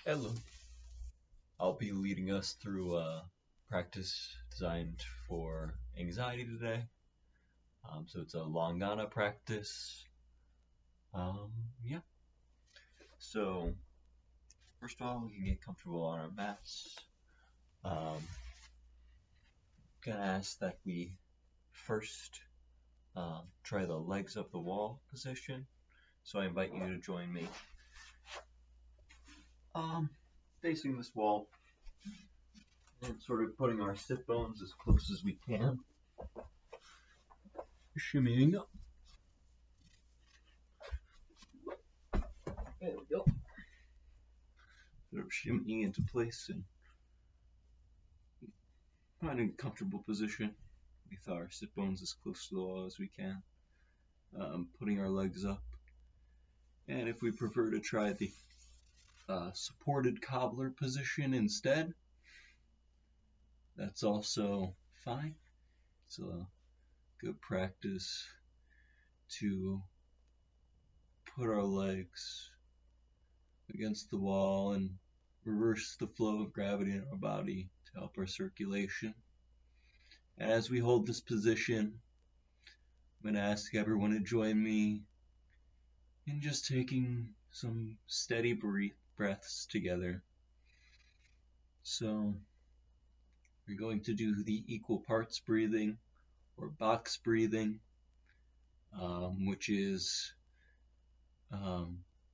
Hello. I'll be leading us through a practice designed for anxiety today. So it's a Longana practice. Yeah. So first of all, we can get comfortable on our mats. Gonna ask that we first try the legs up the wall position. So I invite you to join me. Um, Facing this wall and sort of putting our sit bones as close as we can. Shimmying up. There we go. Sort of shimmying into place and finding a comfortable position with our sit bones as close to the wall as we can. Putting our legs up. And if we prefer to try the supported cobbler position instead, that's also fine. It's a good practice to put our legs against the wall and reverse the flow of gravity in our body to help our circulation. And as we hold this position, I'm going to ask everyone to join me in just taking some steady breaths together. So we're going to do the equal parts breathing or box breathing, which is where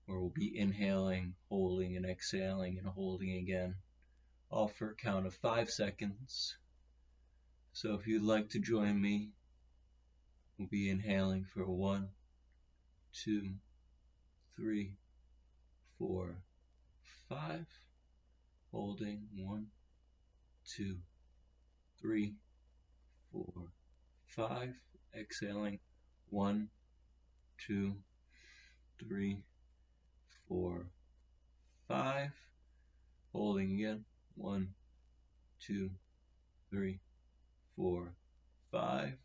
we'll be inhaling, holding, and exhaling, and holding again, all for a count of 5 seconds. So if you'd like to join me, we'll be inhaling for 1, 2, 3, 4, 5, holding 1, 2, 3, 4, 5, exhaling 1, 2, 3, 4, 5, holding again 1, 2, 3, 4, 5, and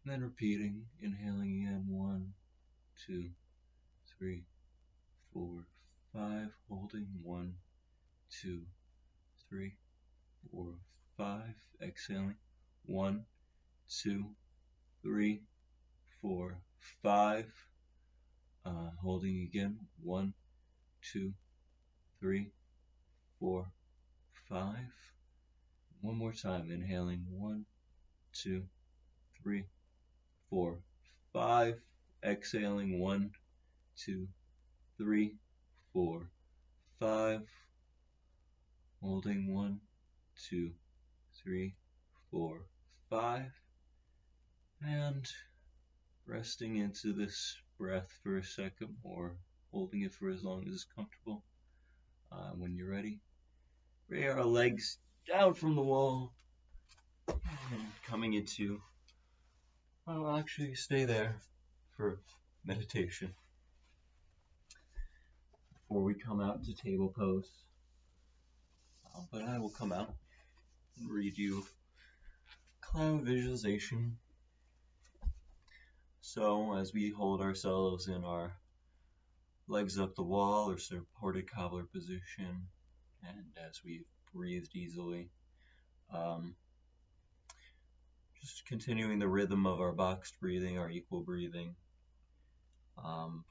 then repeating, inhaling again 1, 2, 3, 4, 5, holding 1, 2, 3, 4, 5, exhaling 1, 2, 3, 4, 5, holding again 1, 2, 3, 4, 5. One more time, inhaling 1, 2, 3, 4, 5. Exhaling 1, 2, 3, 4, 5. Holding 1, 2, 3, 4, 5. And resting into this breath for a second, or holding it for as long as is comfortable. When you're ready, bring our legs down from the wall and coming into, I'll actually stay there for meditation before we come out to table pose. But I will come out and read you cloud visualization. So as we hold ourselves in our legs up the wall or supported cobbler position, and as we've breathed easily, just continuing the rhythm of our boxed breathing, our equal breathing,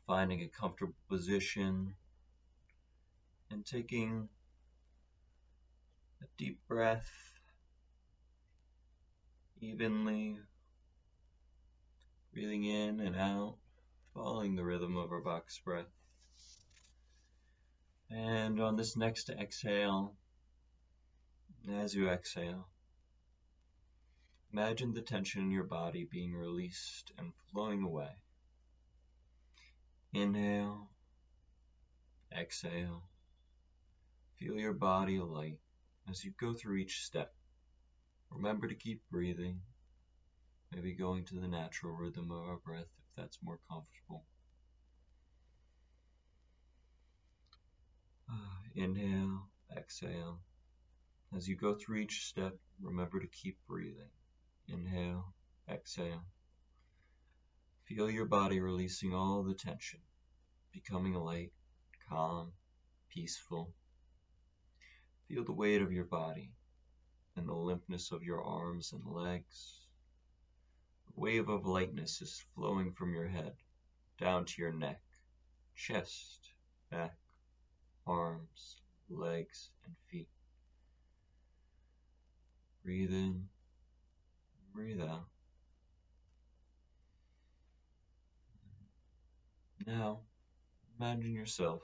finding a comfortable position and taking a deep breath evenly, breathing in and out, following the rhythm of our box breath. And on this next exhale, as you exhale, imagine the tension in your body being released and flowing away. Inhale, exhale, feel your body light as you go through each step. Remember to keep breathing, maybe going to the natural rhythm of our breath if that's more comfortable. Inhale, exhale. As you go through each step, remember to keep breathing. Inhale, exhale. Feel your body releasing all the tension, becoming light, calm, peaceful. Feel the weight of your body and the limpness of your arms and legs. A wave of lightness is flowing from your head down to your neck, chest, back, arms, legs, and feet. Breathe in, breathe out. Now, imagine yourself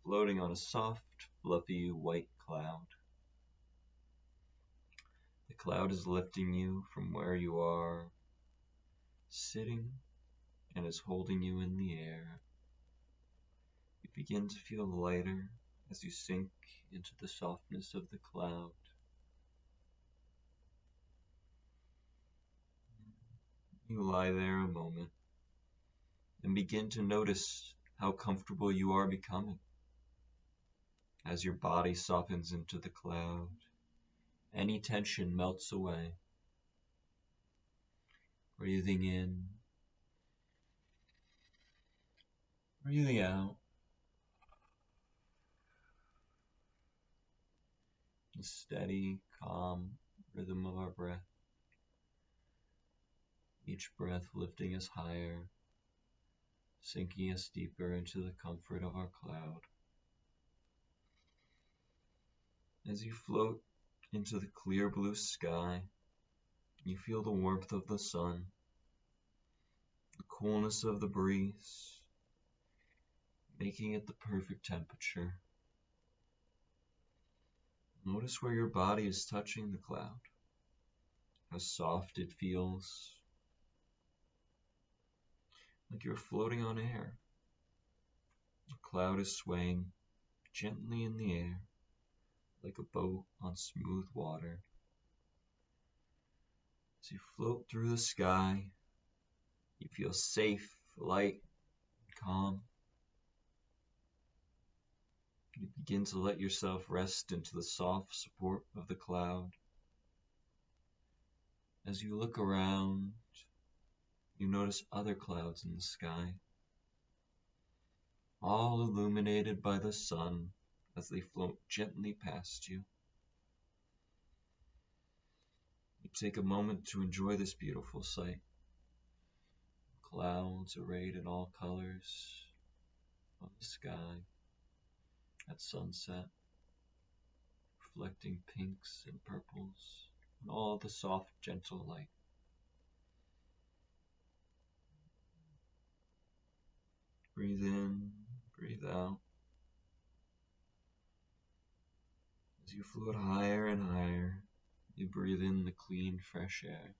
floating on a soft, fluffy white cloud. The cloud is lifting you from where you are sitting and is holding you in the air. You begin to feel lighter as you sink into the softness of the cloud. You lie there a moment and begin to notice how comfortable you are becoming. As your body softens into the cloud, any tension melts away. Breathing in, breathing out. A steady, calm rhythm of our breath. Each breath lifting us higher, sinking us deeper into the comfort of our cloud. As you float into the clear blue sky, you feel the warmth of the sun, the coolness of the breeze, making it the perfect temperature. Notice where your body is touching the cloud, how soft it feels, like you're floating on air. The cloud is swaying gently in the air, like a boat on smooth water. As you float through the sky, you feel safe, light, and calm. You begin to let yourself rest into the soft support of the cloud. As you look around, you notice other clouds in the sky, all illuminated by the sun as they float gently past you. You take a moment to enjoy this beautiful sight. Clouds arrayed in all colors of the sky at sunset, reflecting pinks and purples and all the soft, gentle light. Breathe in, breathe out. As you float higher and higher, you breathe in the clean, fresh air.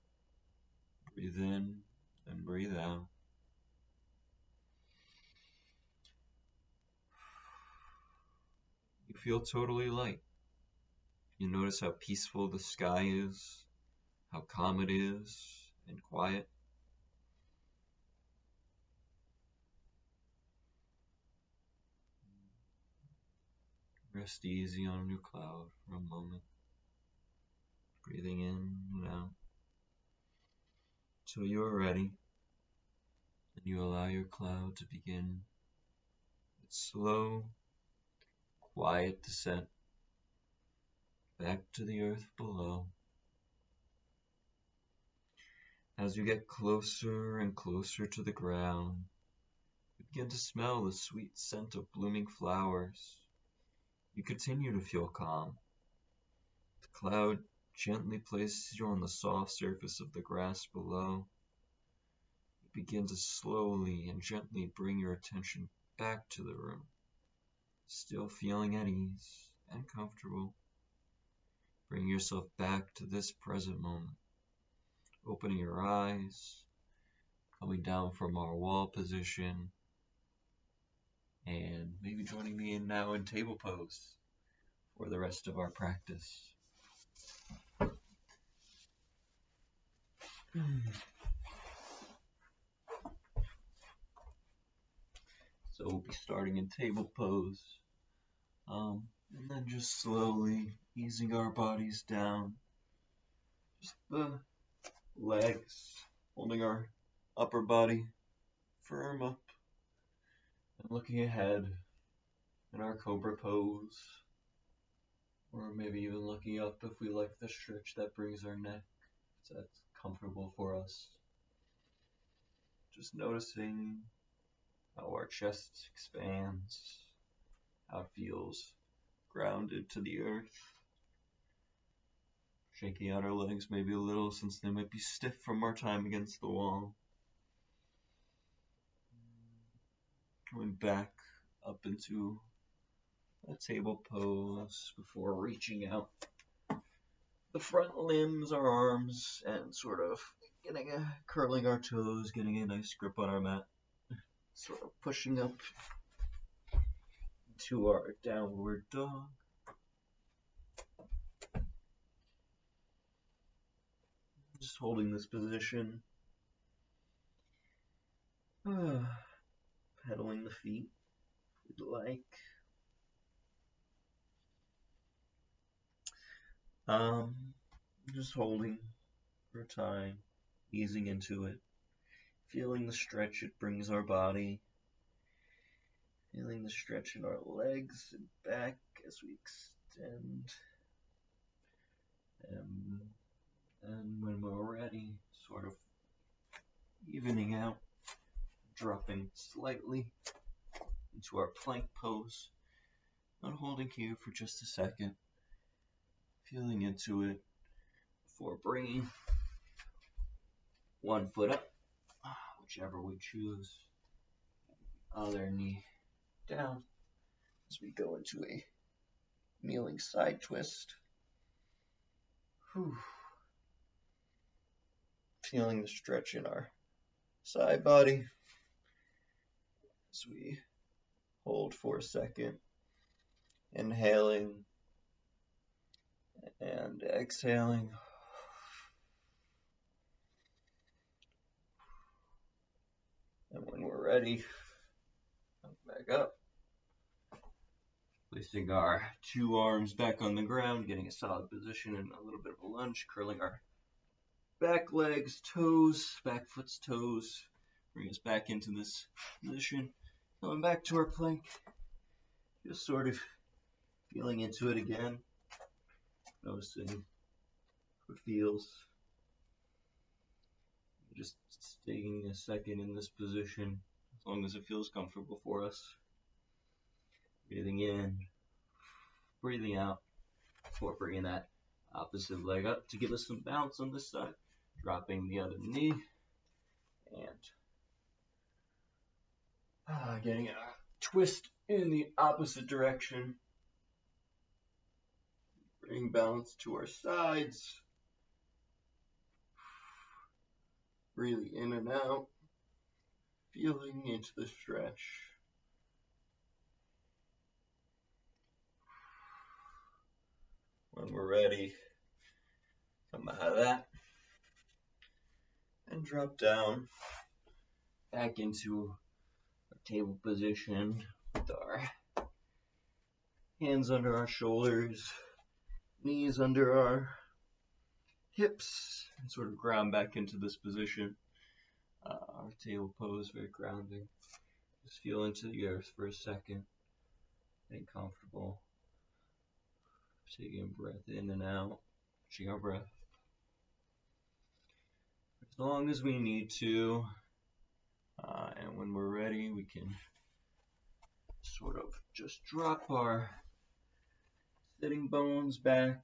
Breathe in and breathe out. You feel totally light. You notice how peaceful the sky is, how calm it is, and quiet. Rest easy on your cloud for a moment, breathing in and out till you are ready, and you allow your cloud to begin its slow, quiet descent back to the earth below. As you get closer and closer to the ground, you begin to smell the sweet scent of blooming flowers. You continue to feel calm. The cloud gently places you on the soft surface of the grass below. You begin to slowly and gently bring your attention back to the room, still feeling at ease and comfortable. Bring yourself back to this present moment, opening your eyes, coming down from our wall position, and maybe joining me now in table pose for the rest of our practice. So we'll be starting in table pose, and then just slowly easing our bodies down. Just the legs, holding our upper body firm up and looking ahead, in our cobra pose, or maybe even looking up if we like the stretch that brings our neck, if that's comfortable for us. Just noticing how our chest expands, how it feels grounded to the earth. Shaking out our legs maybe a little since they might be stiff from our time against the wall. Coming back up into a table pose before reaching out the front limbs, our arms, and sort of curling our toes, getting a nice grip on our mat, sort of pushing up to our downward dog. Just holding this position, pedaling the feet if we'd like. Just holding for time, easing into it, feeling the stretch it brings our body, feeling the stretch in our legs and back as we extend. And when we're ready, sort of evening out, dropping slightly into our plank pose, not holding here for just a second, feeling into it before bringing one foot up, whichever we choose, other knee down as we go into a kneeling side twist. Feeling the stretch in our side body as we hold for a second, inhaling and exhaling. And when we're ready, come back up, placing our two arms back on the ground, getting a solid position and a little bit of a lunge, curling our back legs, toes, back foot's toes, bring us back into this position, going back to our plank, just sort of feeling into it again, noticing how it feels. Just staying a second in this position, as long as it feels comfortable for us. Breathing in, breathing out, before bringing that opposite leg up to give us some bounce on this side, dropping the other knee, and getting a twist in the opposite direction. Bring balance to our sides. Breathing in and out, feeling into the stretch. When we're ready, come out of that and drop down back into our table position with our hands under our shoulders, knees under our hips, and sort of ground back into this position. Our table pose, very grounding. Just feel into the earth for a second, getting comfortable. Taking a breath in and out, catching our breath. As long as we need to, and when we're ready, we can sort of just drop our sitting bones back,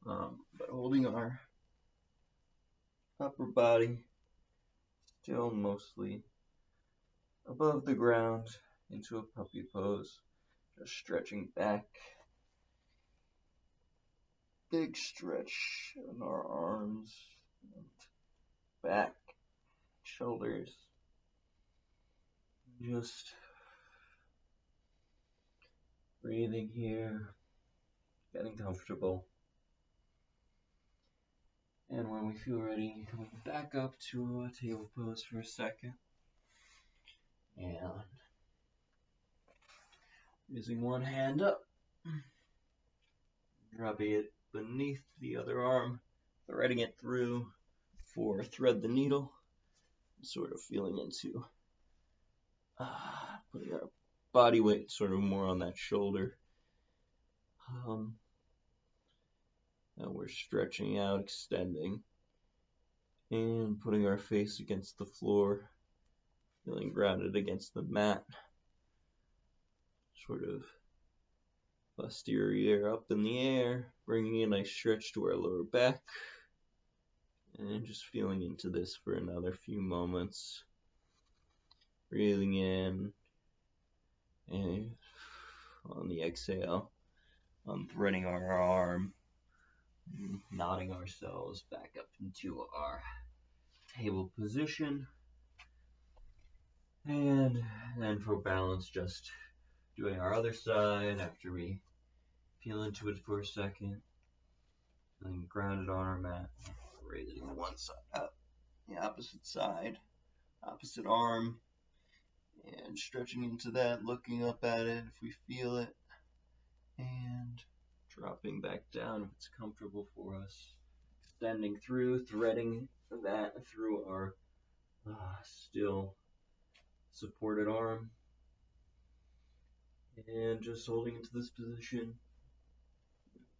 but holding our upper body still mostly above the ground into a puppy pose, just stretching back. Big stretch in our arms and back, shoulders. Just breathing here, getting comfortable. And when we feel ready, coming back up to a table pose for a second. And using one hand up, dropping it beneath the other arm, threading it through for thread the needle, sort of feeling into putting our body weight sort of more on that shoulder. Now we're stretching out, extending, and putting our face against the floor, feeling grounded against the mat. Sort of posterior up in the air, bringing a nice stretch to our lower back, and just feeling into this for another few moments. Breathing in, and on the exhale, unthreading our arm, nodding ourselves back up into our table position, and then for balance, just doing our other side after we feel into it for a second, feeling grounded on our mat, raising one side up, the opposite side, opposite arm, and stretching into that, looking up at it if we feel it, and dropping back down if it's comfortable for us, extending through, threading that through our still supported arm, and just holding into this position,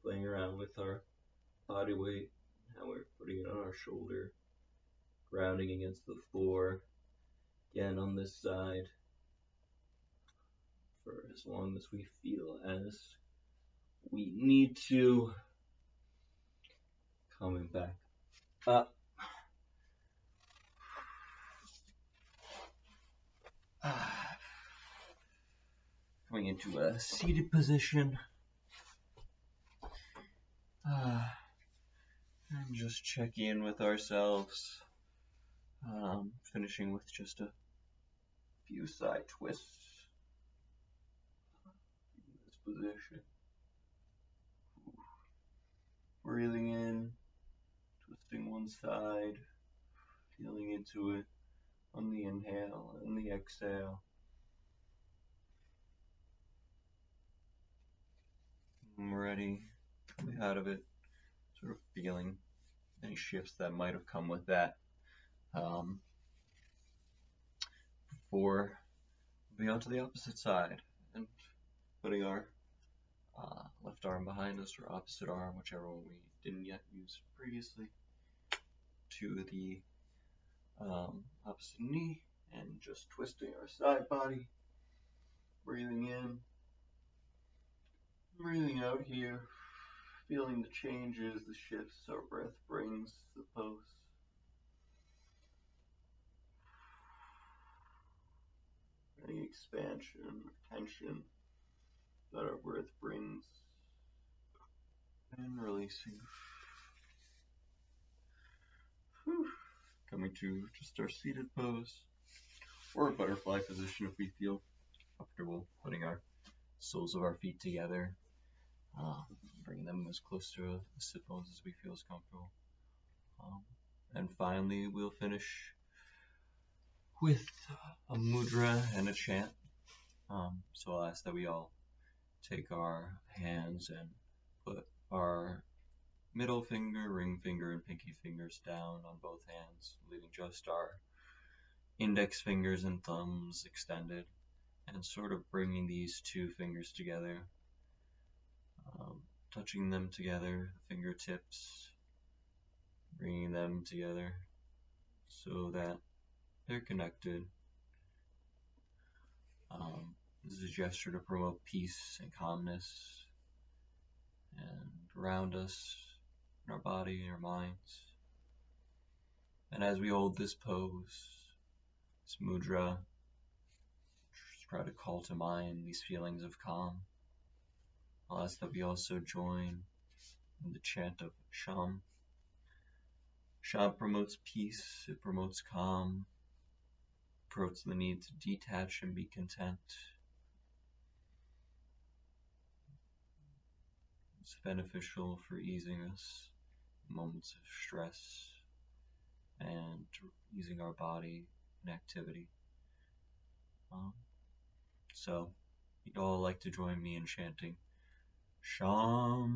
playing around with our body weight, how we're putting it on our shoulder, grounding against the floor, again on this side, for as long as we feel as we need to, coming back up, coming into a seated position, and just checking in with ourselves, finishing with just a few side twists in this position. Breathing in, twisting one side, feeling into it on the inhale and the exhale. I'm ready, coming out of it, sort of feeling any shifts that might have come with that. Before moving on to the opposite side and putting our left arm behind us, or opposite arm, whichever one we didn't yet use previously, to the opposite knee, and just twisting our side body, breathing in, breathing out here, feeling the changes, the shifts our breath brings to the pose. Any expansion or tension that our breath brings, and releasing. Coming to just our seated pose, or a butterfly position if we feel comfortable, putting our soles of our feet together, bringing them as close to the sit bones as we feel is comfortable. And finally, we'll finish with a mudra and a chant. So I'll ask that we all take our hands and put our middle finger, ring finger, and pinky fingers down on both hands, leaving just our index fingers and thumbs extended, and sort of bringing these two fingers together, touching them together, fingertips, bringing them together so that they're connected. This is a gesture to promote peace and calmness and around us, in our body, in our minds. And as we hold this pose, this mudra, just try to call to mind these feelings of calm. I'll ask that we also join in the chant of Sham. Sham promotes peace, it promotes calm, promotes the need to detach and be content. It's beneficial for easing us in moments of stress and easing our body in activity. So, you'd all like to join me in chanting Sham,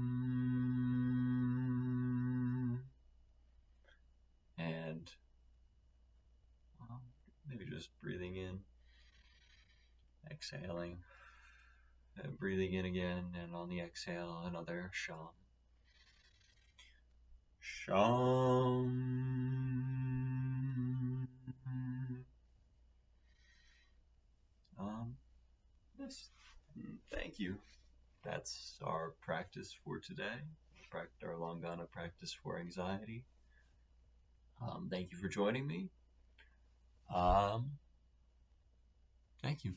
and maybe just breathing in, exhaling. And breathing in again, and on the exhale, another sham. Sham. Yes. Thank you. That's our practice for today. Our Langana practice for anxiety. Thank you for joining me. Thank you.